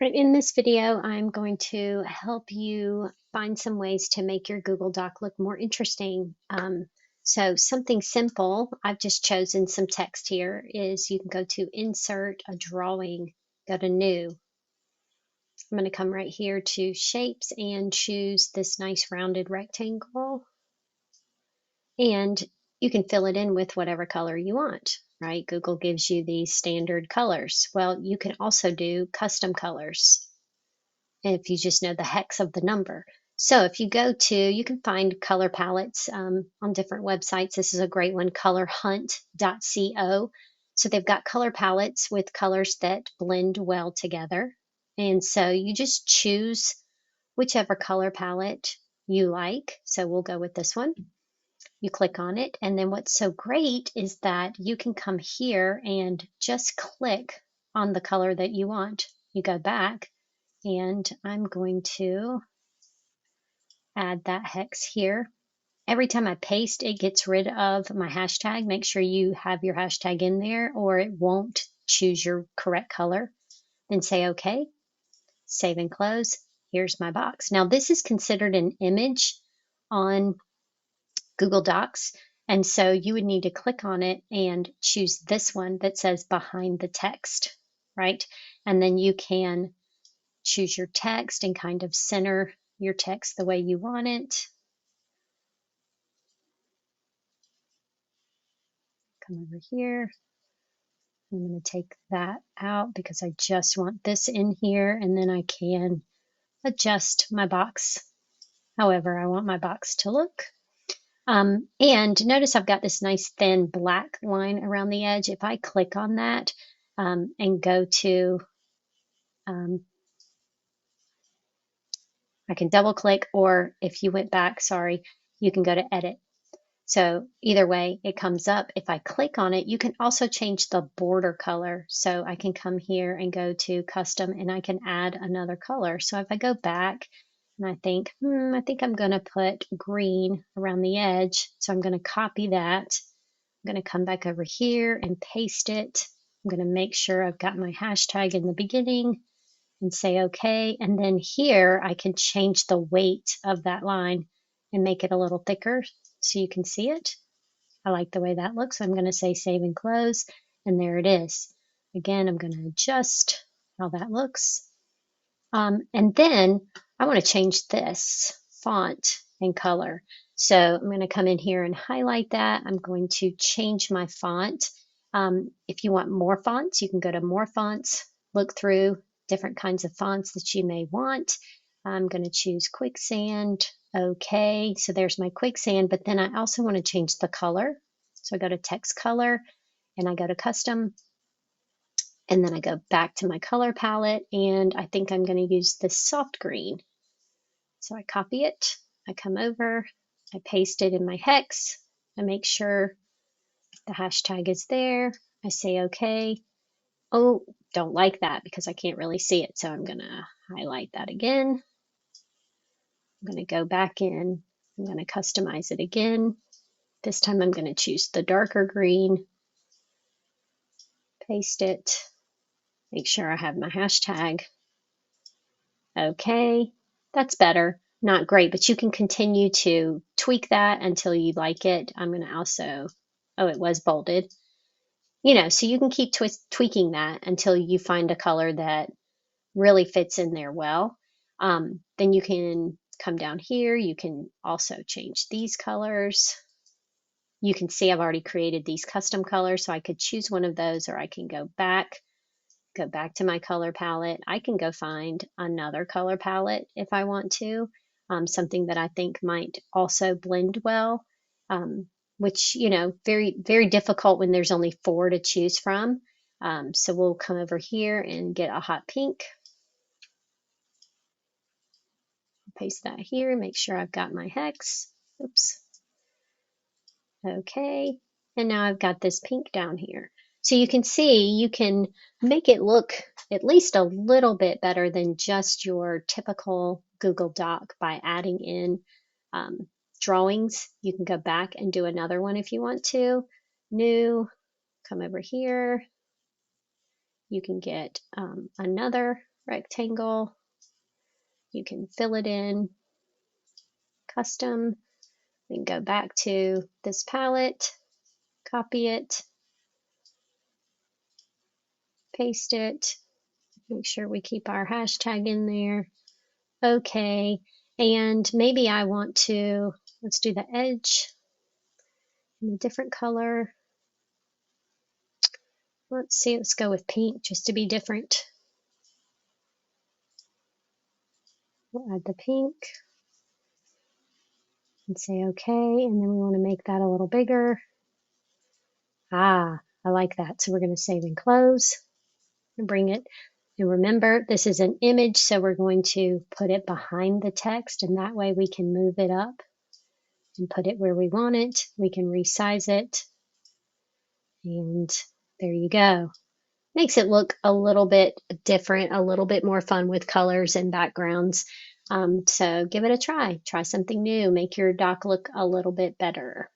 Right, in this video, I'm going to help you find some ways to make your Google Doc look more interesting. So something simple, I've just chosen some text here, is you can go to Insert a Drawing, go to New. I'm going to come right here to Shapes and choose this nice rounded rectangle. And you can fill it in with whatever color you want, right? Google gives you these standard colors. Well, you can also do custom colors if you just know the hex of the number. So if you go to, you can find color palettes on different websites. This is a great one, colorhunt.co. So they've got color palettes with colors that blend well together. And so you just choose whichever color palette you like. So we'll go with this one. You click on it. And then what's so great is that you can come here and just click on the color that you want. You go back, and I'm going to add that hex here. Every time I paste, it gets rid of my hashtag. Make sure you have your hashtag in there or it won't choose your correct color. Then say OK, save and close. Here's my box. Now this is considered an image on Google Docs. And so you would need to click on it and choose this one that says behind the text, right? And then you can choose your text and kind of center your text the way you want it. Come over here. I'm going to take that out because I just want this in here, and then I can adjust my box however I want my box to look. And notice I've got this nice thin black line around the edge. If I click on that and go to, I can double click, or if you went back, sorry, you can go to edit. So either way, it comes up. If I click on it, you can also change the border color. So I can come here and go to custom and I can add another color. So if I go back and I think I'm going to put green around the edge. So I'm going to copy that. I'm going to come back over here and paste it. I'm going to make sure I've got my hashtag in the beginning and say OK. And then here I can change the weight of that line and make it a little thicker so you can see it. I like the way that looks. So I'm going to say save and close, and there it is. Again, I'm going to adjust how that looks. And then I want to change this font and color. So I'm going to come in here and highlight that. I'm going to change my font. If you want more fonts, you can go to more fonts, look through different kinds of fonts that you may want. I'm going to choose quicksand. Okay, so there's my quicksand, but then I also want to change the color. So I go to text color and I go to custom, and then I go back to my color palette, and I think I'm going to use this soft green. So I copy it, I come over, I paste it in my hex, I make sure the hashtag is there, I say okay. Oh, don't like that because I can't really see it, so I'm going to highlight that again. I'm going to go back in, I'm going to customize it again. This time I'm going to choose the darker green, paste it, make sure I have my hashtag. Okay, that's better. Not great, but you can continue to tweak that until you like it. I'm going to also, oh, it was bolded. So you can keep tweaking that until you find a color that really fits in there well. Then you can come down here. You can also change these colors. You can see I've already created these custom colors, so I could choose one of those, or I can go back to my color palette. I can go find another color palette if I want to, something that I think might also blend well, which, very, very difficult when there's only 4 to choose from. So we'll come over here and get a hot pink. Paste that here, make sure I've got my hex. Oops. Okay, and now I've got this pink down here. So you can see you can make it look at least a little bit better than just your typical Google Doc by adding in drawings. You can go back and do another one if you want to. New, come over here. You can get another rectangle. You can fill it in, custom. We can go back to this palette, copy it, paste it, make sure we keep our hashtag in there. Okay, and maybe I want to, let's do the edge in a different color. Let's see, let's go with pink just to be different. We'll add the pink and say okay, and then we want to make that a little bigger. Ah, I like that. So we're going to save and close and bring it. And remember, this is an image, so we're going to put it behind the text, and that way we can move it up and put it where we want it. We can resize it, and there you go. Makes it look a little bit different, a little bit more fun with colors and backgrounds. So give it a try. Try something new. Make your doc look a little bit better.